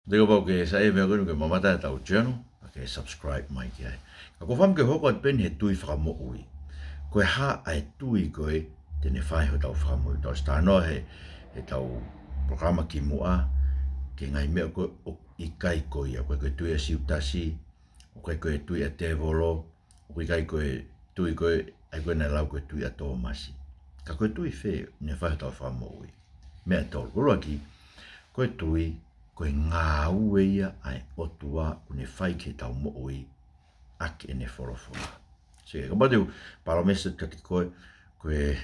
Deko pau ke sa e mea koe ke mamata e tau channel, ke subscribe mai ki ai. Ka ko fam ke hoko at pen he tui whakamo ui. Koe ha ai tui koe tene whai ho tau whakamo ui. Tau stano he tau programa ki mua, ke ngai mea koe o i kai koe ia. Koe koe tui a siutasi, o koe koe tui a te volo, o koe kai koe tui koe, ai koe nei lau koe tui a tō masi. Ka koe tui whee, ne whai ho tau whakamo ui. Mea tolu, kolo aki, koe tui, koe ngā ue ia ai otua une whai ke tau mo ui ake ene whorofora. So, ka pateu, paro mesa kati koe, koe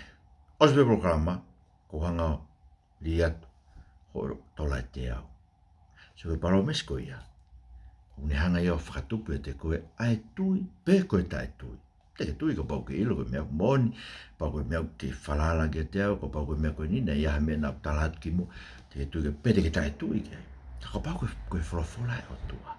osbe programa, ko hanga li atu, horo tola e te au. So, koe paro mesa koe ia, une hanga ia o whakatupu e te koe, ai tui, pe koe tae tui. Te ke tui ko pau ke ilo, koe mea moni, pau koe mea ke whalala ke te au, ko pau koe mea koe nina, ia mea na talat ki mo, te ke tui ke pe te ke tae tui ke ai. Ka pau koe wholofola e o tua.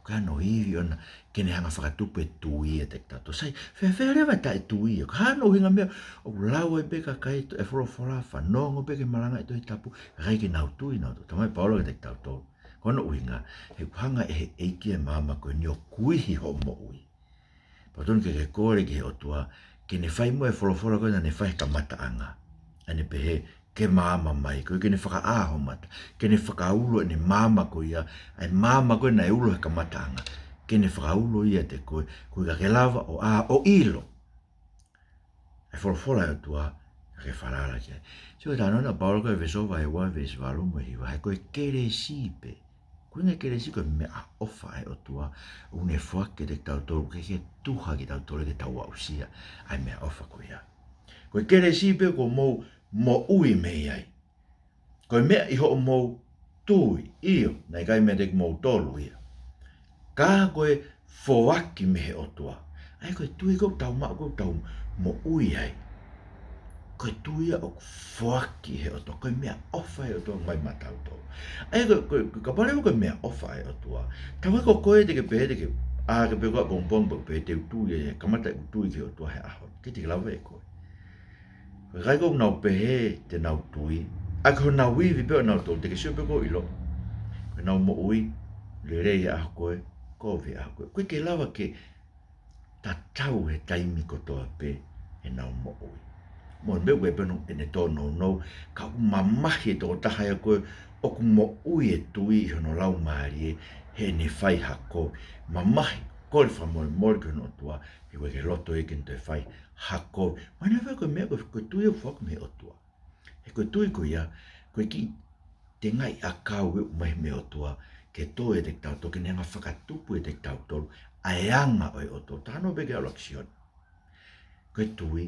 Ka no iwi ona kene hanga whakatupu e tui e te tato. Sai, whea rewa ta e tui e. Ka no hinga mea, o lau e beka kai e wholofola, whanongo beke malanga e toi tapu, rai ke nau tui nau tu. Tamai paolo ke te tato. Kono uhinga, he hanga e he eiki e mama koe ni o kuihi ho mo ui. Patun ke kore ki he o tua, kene whai mo e wholofola koe na ne whai ka mata anga. Ane pehe, ke mama mai, koe kene whaka aho mata, kene whaka ulo ne mama koe ia, ai mama koe na e ulo he ka matanga, kene whaka ulo ia te koe, koe ka ke lava o a o ilo. E wholofola e tua, ke whalala kia. So e tāna na paolo koe vesova e wa ves valu mo hiwa, he koe kere sipe, koe nge kere si koe me a ofa e o tua, une whake te tau tolu, ke tuha ki tau tolu ke tau au sia, ai me a ofa koe ia. Koe kere sipe ko mou, mo ui mei ai. Koe mea iho o mou tui, io, nei kai mea te mou tolu ia. Ka koe fōaki mehe o tua. Ai koe tui kou tau maa kou tau mo ui ai. Koe tui a o fōaki he o tua. Koe mea ofa e o tua mai matau tau. Ai koe ka pare koe mea ofa e o tua. Tau ko koe te ke pehe te ke a ke pehe koe pompompo pehe te utui e kamata e utui ke o tua he aho. Ke te lawe e koe. Rai kou nau pehe te nau tui, a ko nau iwi peo nau tui, te ke sio peo ko ilo, koe nau mo ui, le rei a koe, kowe a koe, koe ke lawa ke ta tau he taimi kotoa pe e nau mo ui. Mo nbeu koe peno e ne tō nou nou, ka ku mamahi e tō taha e koe, o ku mo ui e tui i hono lau maari e, he ne whai ha koe, mamahi, koe whamoe mori koe no tua, e koe ke loto e kento e whai ha koe. Mana whai koe mea koe tui e whaku me o tua. E koe tui koe ia, koe ki te ngai a kau e umai me o tua, ke tō e te tau tō, ke nenga whakatupu e te tau tōru, a eanga o e o tō, tāno beke au laksiona. Koe tui,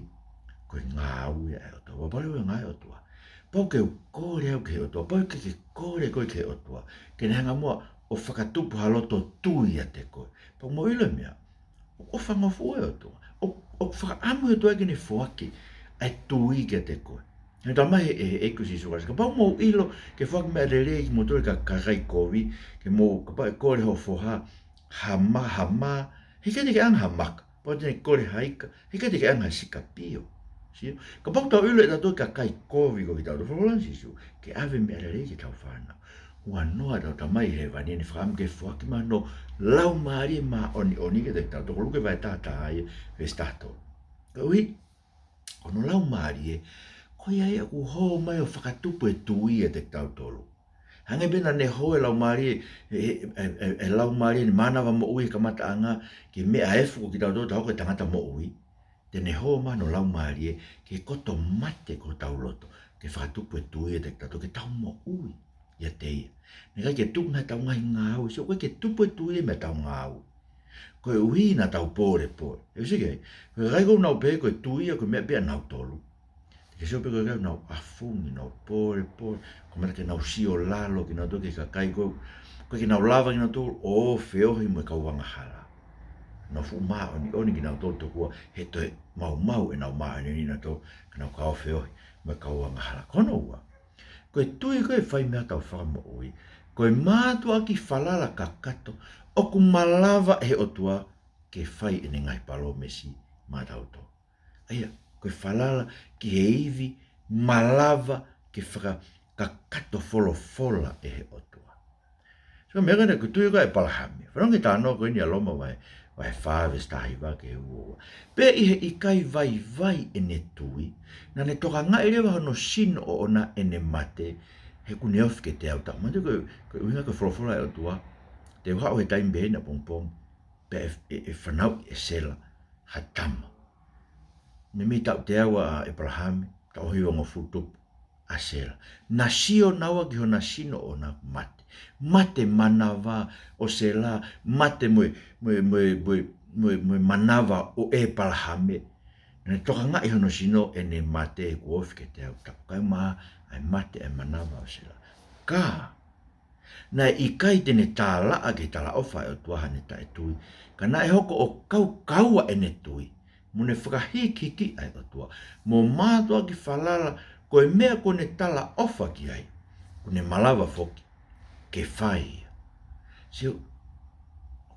koe ngā ui e o tua, wapare ue ngai o tua. Pau ke kore au ke o tua, pau ke kore koe ke o tua, ke nenga mua o whakatupu haloto tui a te koe. Pau mo ilo mea, o whangofu e o tua, o whakaamu e tua ke ne whoaki, ai tui ke te koe. He tā mai e kusi sukas, ka pau mō ilo ke whaki mea re rei ki mō tore ka karai kovi, ke mō ka pau e kore ho whoha, ha mā, he kete ke anga ha maka, pau tene kore haika, he kete ke anga sika pio. Ka pau tau ilo e tato ka kai kovi ko ki tau, whakolan sisu, ke ave mea re rei ki tau whana. Ua noa tau ta mai he vani, ne whakam ke whaki ma no, lau maari ma oni ke te tau, toko luke vai tāta ai, ve stato. Ka ui, ono lau maari e, ko ia ia ku ho mai o whakatupu e tui e te tau tolu. Hange bina ne ho e lau maari e lau maari ni manawa mo ui ka mata anga ki mea efu ko ki tau tolu tau ko tangata mo ui. Te ne ho ma no lau maari e ke koto mate ko tau loto ke whakatupu e tui e te tau ke tau mo ui. Ia te ia. Ne kai ke tuku na tau ngai ngau. So koe ke tupu e tui e me tau ngau. Koe ui na tau pōre pōre. E usi kei. Koe kai kou nau pe koe tui e koe mea pia nau tolu. Ke seo pe koe kau nau afungi, nau pōre pōre, ko mera ke nau sio lalo ki nau tō ke kakai koe, koe ke nau lava ki nau tō, o whiohi mo e kau wanga hala. Nau fu maa oni ki nau tō tō kua, he toi mau e nau maa ni nau tō, ke nau kau whiohi mo e kau wanga hala. Kono ua, koe tui koe whai mea tau whakamo ui, koe mātua ki whalala ka kato, o ku malava e o tua, ke whai ene ngai palo mesi mā tau tō. Aia, koe whalala ki he iwi, malava ke whaka ka kato fola e he otua. Ka me ngana ku tui ka e palahami. Whanongi tāno ko ini aloma vai whāwes tahi wa ke ua. Pe i he i kai vai ene tui, na ne toka ngā i rewa hono sino o ona ene mate, he kune ofi ke te au tak. Mante ko uhinga ko wholofola e o tua, te whao he taimi behena pongpong, pe e whanau e sela, ha tama. Me mi tau te awa e palahami, tau hiwa ngā futupu. Asela. Na sio nawa ki hona sino o na mate. Mate manava o sela, mate mwe manava o e palahame. Ne toka nga i hono sino e ne mate e kuofi ke te au tapu. Kai maa ai mate e manava o sela. Ka, na i kai tene tā laa ki tala ofa e o tuaha ne tae tui. Ka na e hoko o kaua e ne tui. Mune whakahiki ai o tua. Mo mātua ki whalala ko e mea kone tala ofa ki ai, kone malawa foki, ke whai. Sio,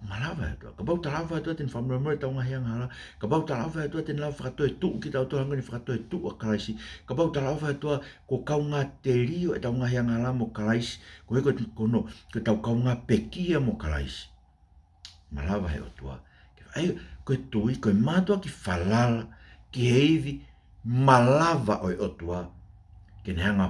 malawa e tua, ka bau talawa e tua ten whamura tau ngahi anghala, ka bau talawa e tua ten lau whakatoe tuu ki tau tohanga ni whakatoe tuu a karaisi, ka bau talawa e tua ko kau ngā te rio e tau ngahi anghala mo karaisi, ko heko kono, ko tau kau ngā pekia mo karaisi. Malawa e o tua, ai, ko e tui, ko e mātua ki whalala, ki heivi, malawa o tua, ke ne hanga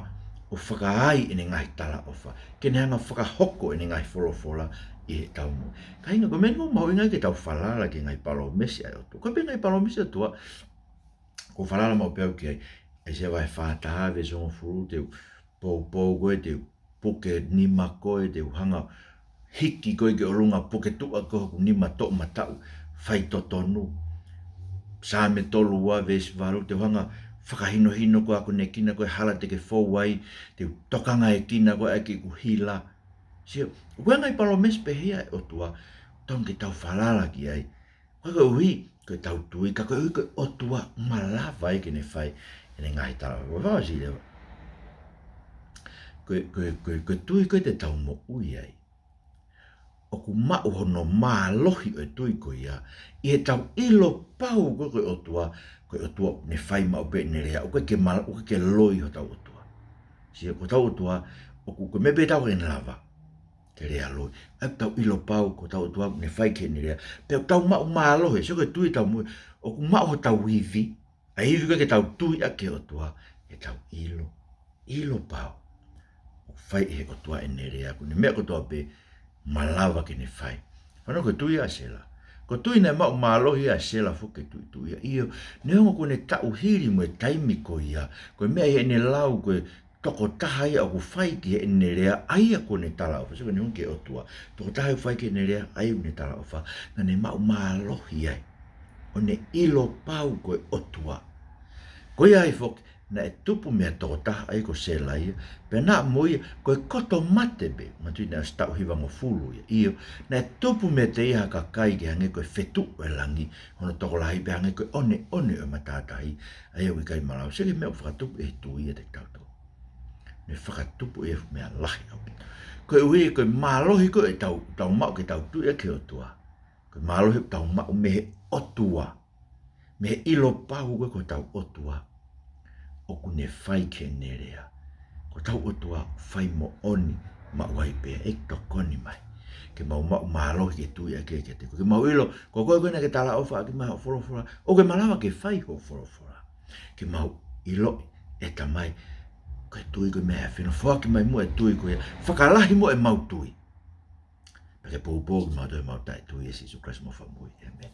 o whakaai e ne ngai tala ofa, ke ne hanga whakahoko e ne ngai wholofola i he tau mo. Ka hinga, ko mengo mau ingai ke tau whalala ki ngai palo mesi ai o tua. Ko pe ngai palo mesi o tua, ko whalala mau peau ki ai, e se vai whātaha ve songo furu, te pou koe, te puke nima koe, te hanga hiki koe ke orunga puke tua koe, nima to matau, whai totonu, sa me tolu wa vesi varu, te hanga whakahino ko ako ne kina koe hala te ke fōwai, te tokanga e kina koe ake ku hila. Sio, koe ngai palo mes pehea e o tua, tong ke tau whalala ki ai. Koe koe ui, koe tau tui, ka koe ui koe o tua malawa e ke ne whai, e ne ngai tala. Koe whawa si lewa. Koe tui koe te tau mo ui ai. O ku mau hono maa lohi o tui koe ia, i he tau ilo pau koe o tua ne whai mau pe ne rea, o koe ke loi ho tau o tua. Sia ko tau o tua, o ku mebe tau e lava, ke rea loi. Ai tau ilo pau ko tau o tua ne whai ke ne rea, pe o tau mau maa lohi, sio koe tui tau mui, o ku mau ho tau hivi, a hivi koe ke tau tui a ke o tua, e tau ilo pau. O whai e o tua e ne rea, ku ne mea ko tua pe, malawa ke ne whai. Whanau ko tui a sela. Ko tui nei mau mālohi a sela fuke tui a iyo. Ne hongo ko ne tau hiri mo e taimi ko ia. Ko mea he ne lau ko toko taha ia o ku whai ki he ne rea aia ko ne tala ofa. Siko ne hongo ke o tua. Toko taha whai ki ne rea aia ne tala ofa. Na ne mau mālohi ai. O ne ilo pau ko o tua. Ko ia ai fuke. Na e tupu mea toko taha ai ko sela ia, pe na moi ko e koto mate be, matui na stau hiwa ngo fulu ia, iyo, na e tupu mea te iha ka kai ki hange ko e fetu e langi, hono toko lahi pe hange ko one o matatahi, ai au i kai malau, seke mea whakatupu e tu ia te tauto. Ne whakatupu e mea lahi au. Ko e ui ko e malohi ko e tau mau ke tau tu ia ke o tua, ko e malohi tau mau me he o tua, me he ilo pahu ko tau o tua, o ku ne whai ke ne rea. Ko tau o tua whai mo oni ma wai pe e tokoni mai. Ke mau mālohi ke tui a ke te. Ke mau ilo, ko koe koe na ke tala ofa ke maha whorofora. O ke malawa ke whai ho whorofora. Ke mau ilo e tamai. Ko e tui koe mea whina. Whaki mai mo e tui koe. Whakalahi mo e mau tui. Pake pou ki mau tui e mau tai tui e si su kras mo whamui. Amen.